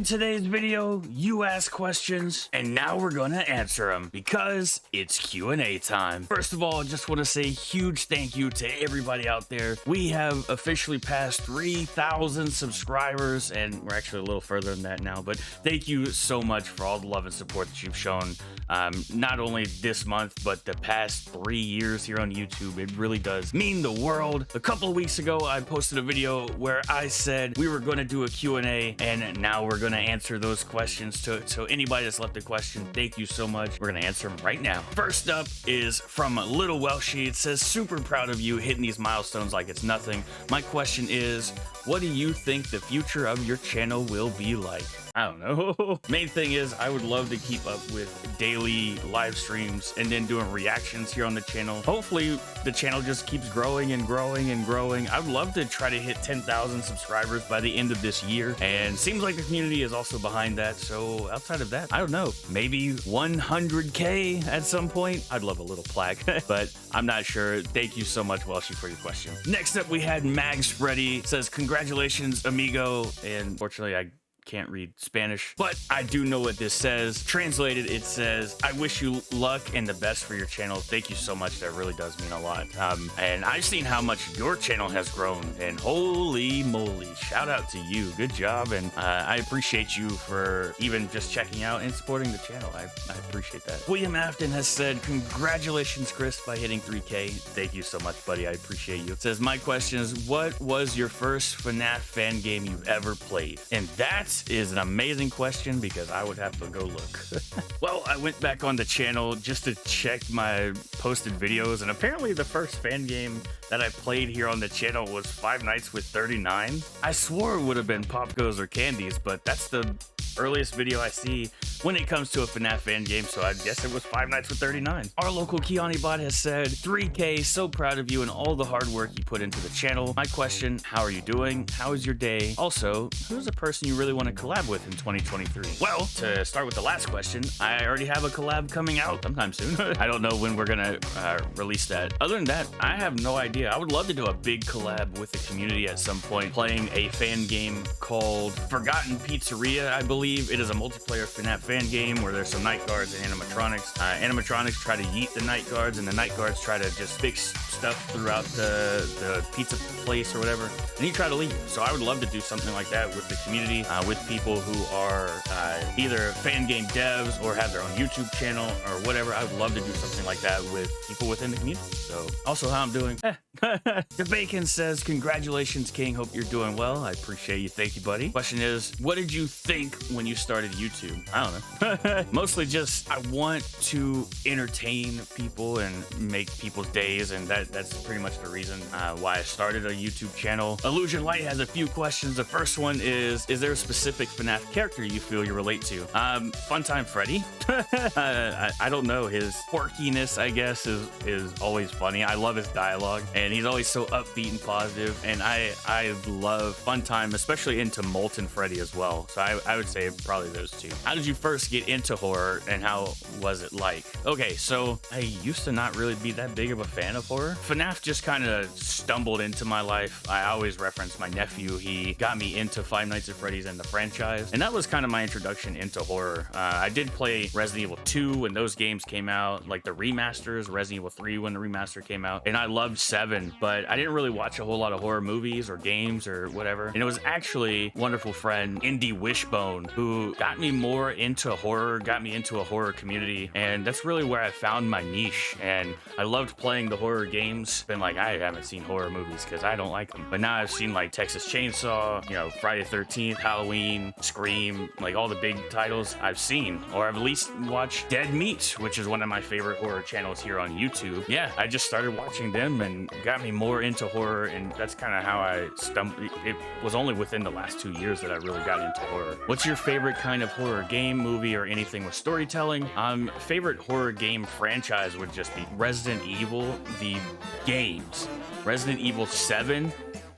In today's video, you ask questions, and now we're gonna answer them because it's Q&A time. First of all, I just want to say huge thank you to everybody out there. We have officially passed 3,000 subscribers, and we're actually a little further than that now, but thank you so much for all the love and support that you've shown, not only this month, but the past 3 years here on YouTube. It really does mean the world. A couple of weeks ago, I posted a video where I said we were going to do a Q&A, and now we're going to answer those questions. So anybody that's left a question, thank you so much. We're going to answer them right now. First up is from Little Welshie. It says, super proud of you hitting these milestones like it's nothing. My question is, what do you think the future of your channel will be like? I don't know. Main thing is I would love to keep up with daily live streams and then doing reactions here on the channel. Hopefully the channel just keeps growing and growing and growing. I would love to try to hit 10,000 subscribers by the end of this year, and seems like the community is also behind that. So outside of that, I don't know, maybe 100K at some point. I'd love a little plaque, but I'm not sure. Thank you so much, Welshie, for your question. Next up, we had Mags Freddy. Says, congratulations, amigo. And fortunately, I can't read Spanish, but I do know what this says. Translated, it says, I wish you luck and the best for your channel. Thank you so much. That really does mean a lot. And I've seen how much your channel has grown, and holy moly, shout out to you. Good job. And I appreciate you for even just checking out and supporting the channel. I appreciate that. William Afton has said, congratulations, Chris, by hitting 3K. Thank you so much, buddy. I appreciate you. It says, my question is, what was your first FNAF fan game you've ever played? And that is an amazing question because I would have to go look. Well, I went back on the channel just to check my posted videos, and apparently the first fan game that I played here on the channel was Five Nights with 39. I swore it would have been Pop Goes or Candies, but that's the earliest video I see when it comes to a FNAF fan game, so I guess it was Five Nights with 39. Our local QnA bot has said, 3K, so proud of you and all the hard work you put into the channel. My question, how are you doing? How is your day? Also, who's a person you really want to collab with in 2023? Well, to start with the last question, I already have a collab coming out sometime soon. I don't know when we're gonna release that. Other than that, I have no idea. I would love to do a big collab with the community at some point, playing a fan game called Forgotten Pizzeria, I believe. It is a multiplayer FNAF fan game where there's some night guards and animatronics. Animatronics try to yeet the night guards, and the night guards try to just fix stuff throughout the pizza place or whatever, and you try to leave. So I would love to do something like that with the community, with people who are either fan game devs or have their own YouTube channel or whatever. I would love to do something like that with people within the community. So also, how I'm doing. The Bacon says, congratulations, King. Hope you're doing well. I appreciate you. Thank you, buddy. Question is, what did you think when you started YouTube? I don't know. Mostly just, I want to entertain people and make people's days, and that's pretty much the reason why I started a YouTube channel. Illusion Light has a few questions. The first one is there a specific FNAF character you feel you relate to? Funtime Freddy. I don't know. His quirkiness, I guess, is always funny. I love his dialogue, and he's always so upbeat and positive, and I love Funtime, especially into Molten Freddy as well. So I would say probably those two. How did you first get into horror, and how was it like? Okay, so I used to not really be that big of a fan of horror. FNAF just kind of stumbled into my life. I always reference my nephew. He got me into Five Nights at Freddy's and the franchise, and that was kind of my introduction into horror. I did play Resident Evil 2 when those games came out, like the remasters, Resident Evil 3 when the remaster came out, and I loved 7, but I didn't really watch a whole lot of horror movies or games or whatever. And it was actually wonderful friend Indie Wishbone who got me more into horror, got me into a horror community, and that's really where I found my niche. And I loved playing the horror games. Been like, I haven't seen horror movies because I don't like them, but now I've seen like Texas Chainsaw, you know, Friday the 13th, Halloween, Scream, like all the big titles I've seen, or I've at least watched Dead Meat, which is one of my favorite horror channels here on YouTube. Yeah, I just started watching them and got me more into horror, and that's kind of how I stumbled. It was only within the last 2 years that I really got into horror. What's your favorite kind of horror game, movie, or anything with storytelling? Favorite horror game franchise would just be Resident Evil, the games. Resident Evil 7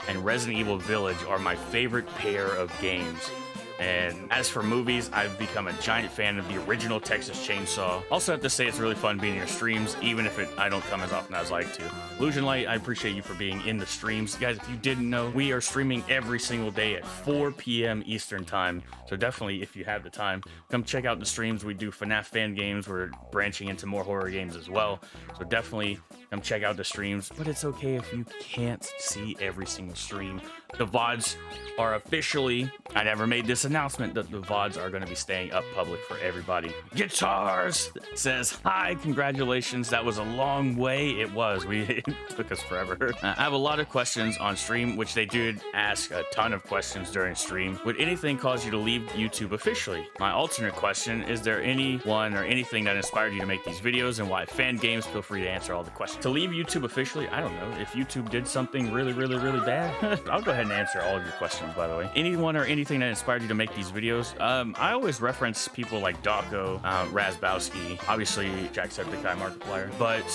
and Resident Evil Village are my favorite pair of games. And as for movies, I've become a giant fan of the original Texas Chainsaw. Also have to say it's really fun being in your streams, even if I don't come as often as I like to. Illusion Light, I appreciate you for being in the streams. Guys, if you didn't know, we are streaming every single day at 4 p.m. Eastern time. So definitely, if you have the time, come check out the streams. We do FNAF fan games. We're branching into more horror games as well. So definitely come check out the streams. But it's okay if you can't see every single stream. The VODs are officially, I never made this announcement, that the VODs are going to be staying up public for everybody. Guitars says, hi, congratulations. That was a long way. It was. It took us forever. I have a lot of questions on stream, which they did ask a ton of questions during stream. Would anything cause you to leave YouTube officially? My alternate question, is there anyone or anything that inspired you to make these videos, and why fan games? Feel free to answer all the questions. To leave YouTube officially, I don't know. If YouTube did something really bad, I'll go ahead and answer all of your questions, by the way. Anyone or anything that inspired you to make these videos? I always reference people like Dawko, Razbowski, obviously Jacksepticeye Markiplier, but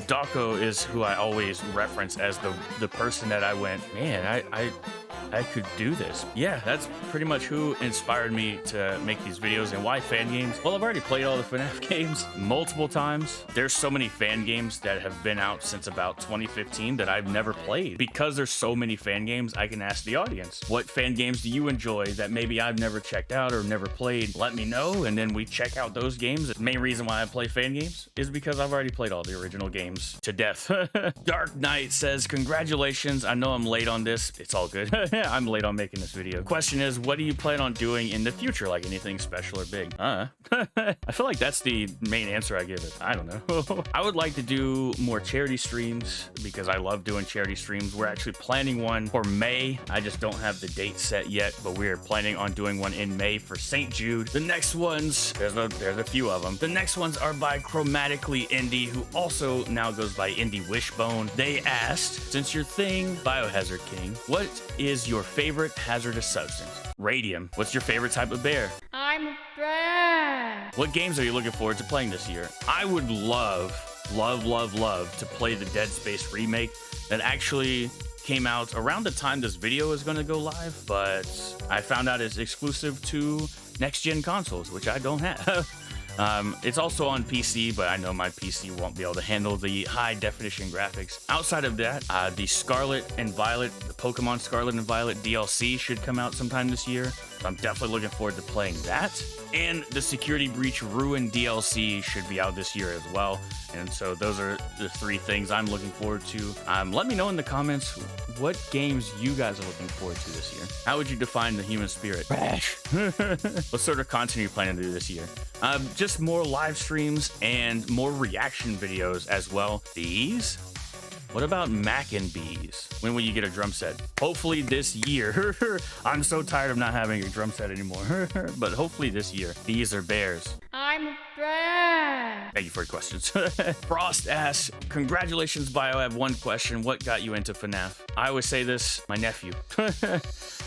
Dawko is who I always reference as the person that I went, man, I could do this. Yeah, that's pretty much who inspired me to make these videos. And why fan games? Well, I've already played all the FNAF games multiple times. There's so many fan games that have been out since about 2015 that I've never played. Because there's so many fan games, I can ask the audience, what fan games do you enjoy that maybe I've never checked out or never played? Let me know, and then we check out those games. The main reason why I play fan games is because I've already played all the original games to death. Dark Knight says, congratulations. I know I'm late on this. It's all good. I'm late on making this video. Question is, what do you plan on doing in the future? Like anything special or big? I feel like that's the main answer I give it. I don't know. I would like to do more charity streams because I love doing charity streams. We're actually planning one for May. I just don't have the date set yet, but we're planning on doing one in May for St. Jude. The next ones, there's a few of them. The next ones are by Chromatically Indie, who also now goes by Indie Wishbone. They asked, since your thing, Biohazard King, what is your favorite hazardous substance? Radium. What's your favorite type of bear? I'm a bear. What games are you looking forward to playing this year? I would love to play the Dead Space remake that actually came out around the time this video is going to go live, but I found out it's exclusive to next-gen consoles, which I don't have. It's also on PC, but I know my PC won't be able to handle the high-definition graphics. Outside of that, the Scarlet and Violet, the Pokemon Scarlet and Violet DLC should come out sometime this year, so I'm definitely looking forward to playing that. And the Security Breach Ruin DLC should be out this year as well. And so those are the three things I'm looking forward to. Let me know in the comments what games you guys are looking forward to this year. How would you define the human spirit? Trash. What sort of content are you planning to do this year? Just more live streams and more reaction videos as well. These? What about Mac and Bees? When will you get a drum set? Hopefully this year. I'm so tired of not having a drum set anymore. But hopefully this year. Bees or bears? I'm a bear. Thank you for your questions. Frost asks, congratulations, Bio. I have one question. What got you into FNAF? I always say this, my nephew.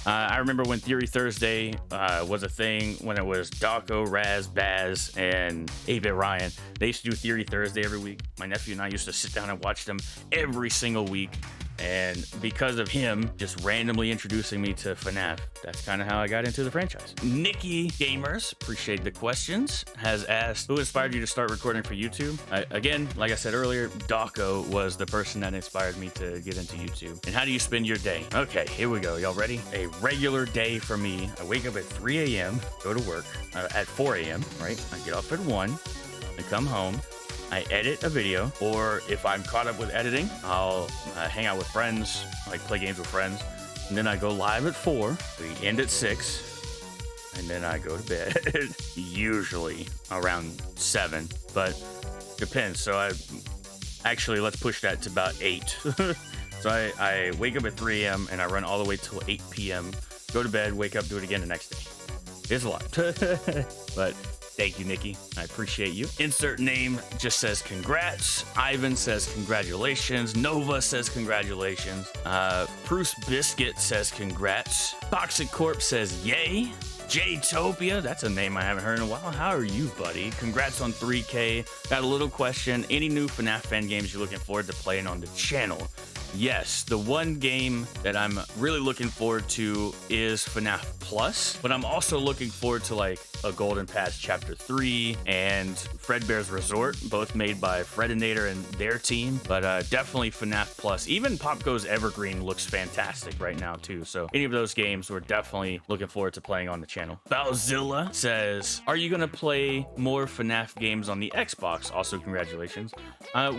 I remember when Theory Thursday was a thing, when it was Dawko, Raz, Baz, and 8-Bit Ryan. They used to do Theory Thursday every week. My nephew and I used to sit down and watch them every single week. And because of him just randomly introducing me to FNAF, that's kind of how I got into the franchise. Nikki Gamers, appreciate the questions, has asked, who inspired you to start recording for YouTube? Again, like I said earlier, Dawko was the person that inspired me to get into YouTube. And how do you spend your day? Okay, here we go. Y'all ready? A regular day for me. I wake up at 3 a.m., go to work at 4 a.m., right? I get off at 1, I come home. I edit a video, or if I'm caught up with editing, I'll hang out with friends, like play games with friends, and then I go live at 4, we end at 6, and then I go to bed, usually around 7, but depends. So actually, let's push that to about 8. So I wake up at 3 a.m. and I run all the way till 8 p.m., go to bed, wake up, do it again the next day. It's a lot, but thank you, Nikki. I appreciate you. Insert name just says congrats. Ivan says congratulations. Nova says congratulations. Bruce Biscuit says congrats. Toxic Corp says yay. Jtopia, that's a name I haven't heard in a while. How are you, buddy? Congrats on 3K. Got a little question. Any new FNAF fan games you're looking forward to playing on the channel? yes, the one game that I'm really looking forward to is FNAF Plus, but I'm also looking forward to like a Golden Pass Chapter 3 and Fredbear's Resort, both made by Freddinator and their team, but definitely FNAF Plus. Even Pop Goes Evergreen looks fantastic right now too, so any of those games we're definitely looking forward to playing on the channel. Bowzilla says, are you gonna play more FNAF games on the Xbox? Also, congratulations.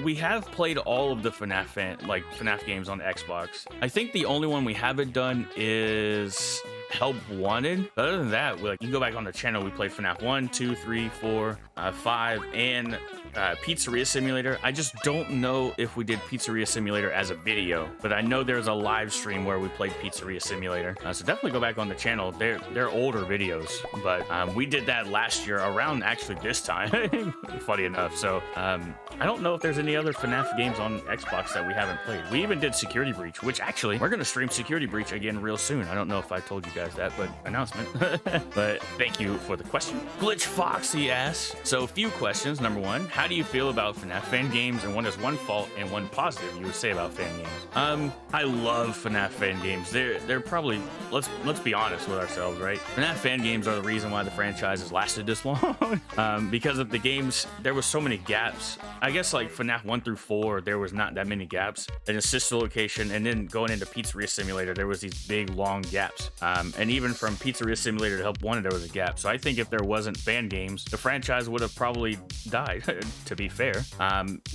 We have played all of the FNAF games on the Xbox. I think the only one we haven't done is Help Wanted. But other than that, you can go back on the channel. We played FNAF 1, 2, 3, 4, 5, and Pizzeria Simulator. I just don't know if we did Pizzeria Simulator as a video, but I know there's a live stream where we played Pizzeria Simulator. So definitely go back on the channel. They're older videos, but we did that last year around actually this time, funny enough. So I don't know if there's any other FNAF games on Xbox that we haven't played. We even did Security Breach, which actually we're gonna stream Security Breach again real soon. I don't know if I told you guys that, but announcement. But thank you for the question. Glitch Foxy asks, so a few questions. Number one, how do you feel about FNAF fan games, and what is one fault and one positive you would say about fan games? I love FNAF fan games. They're probably, let's be honest with ourselves, right? FNAF fan games are the reason why the franchise has lasted this long. Because of the games, there was so many gaps. I guess like FNAF 1 through 4, there was not that many gaps. In a sister location, and then going into Pizzeria Simulator, there was these big long gaps. And even from Pizzeria Simulator to Help Wanted, there was a gap. So I think if there wasn't fan games, the franchise would have probably died, to be fair.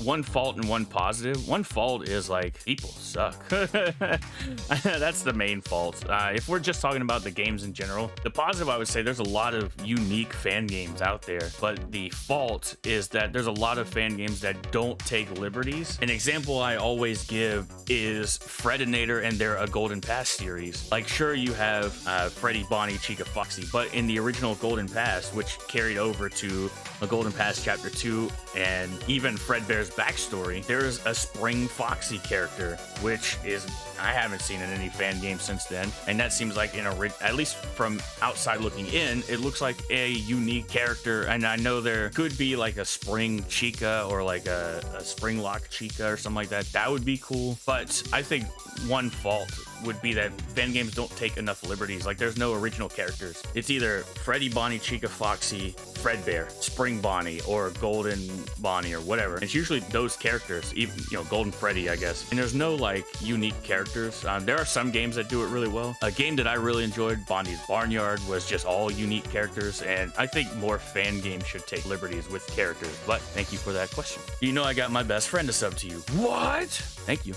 One fault and one positive. One fault is like, people suck. That's the main fault. If we're just talking about the games in general, the positive, I would say there's a lot of unique fan games out there, but the fault is that there's a lot of fan games that don't take liberties. An example I always give is Freddinator and their A Golden Pass series. Like, sure, you have Freddy, Bonnie, Chica, Foxy, but in the original Golden Pass, which carried over to A Golden Pass Chapter 2 and even Fredbear's backstory, there's a Spring Foxy character, which is, I haven't seen in any fan game since then, and that seems like at least from outside looking in, it looks like a unique character. And I know there could be like a Spring Chica or like a Spring Lock Chica or something like that. That would be cool. But I think one fault would be that fan games don't take enough liberties. Like, there's no original characters. It's either Freddy, Bonnie, Chica, Foxy, Fredbear, Spring Bonnie, or Golden Bonnie, or whatever. It's usually those characters, even, Golden Freddy, I guess. And there's no like unique characters. There are some games that do it really well. A game that I really enjoyed, Bonnie's Barnyard, was just all unique characters, and I think more fan games should take liberties with characters. But thank you for that question. I got my best friend to sub to you. What? Thank you.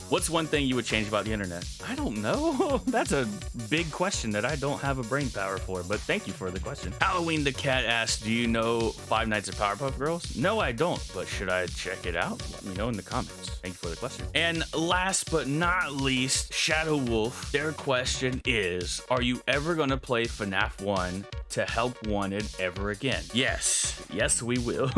What's one thing you would change about the internet? I don't know. That's a big question that I don't have a brain power for, but thank you for the question. Halloween the Cat asks, do you know Five Nights at Powerpuff Girls? No, I don't, but should I check it out? Let me know in the comments. Thank you for the question. And last but not least, Shadow Wolf, their question is, are you ever going to play FNAF 1 to Help Wanted ever again? Yes, we will.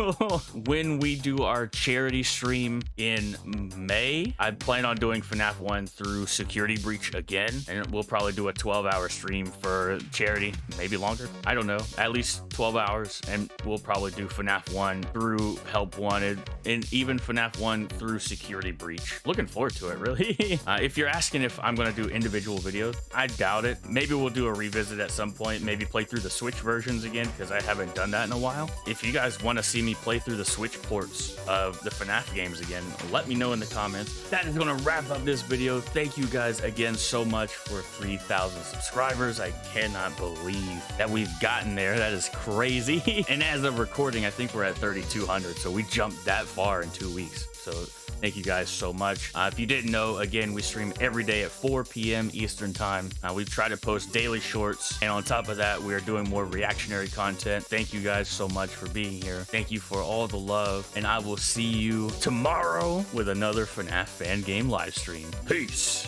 When we do our charity stream in May, I plan on doing FNAF 1 through Security Breach again, and we'll probably do a 12-hour stream for charity, maybe longer. I don't know, at least 12 hours, and we'll probably do FNAF 1 through Help Wanted, and even FNAF 1 through Security Breach. Looking forward to it, really. If you're asking if I'm gonna do individual videos, I doubt it. Maybe we'll do a revisit at some point, maybe play through the Switch versions again, because I haven't done that in a while. If you guys want to see me play through the Switch ports of the FNAF games again, let me know in the comments. That is going to wrap up this video. Thank you guys again so much for 3,000 subscribers. I cannot believe that we've gotten there. That is crazy. And as of recording, I think we're at 3,200, so we jumped that far in 2 weeks. So thank you guys so much. If you didn't know, again, we stream every day at 4 p.m. Eastern time. We try to post daily shorts, and on top of that, we are doing more reactionary content. Thank you guys so much for being here. Thank you for all the love, and I will see you tomorrow with another FNAF fan game live stream. Peace.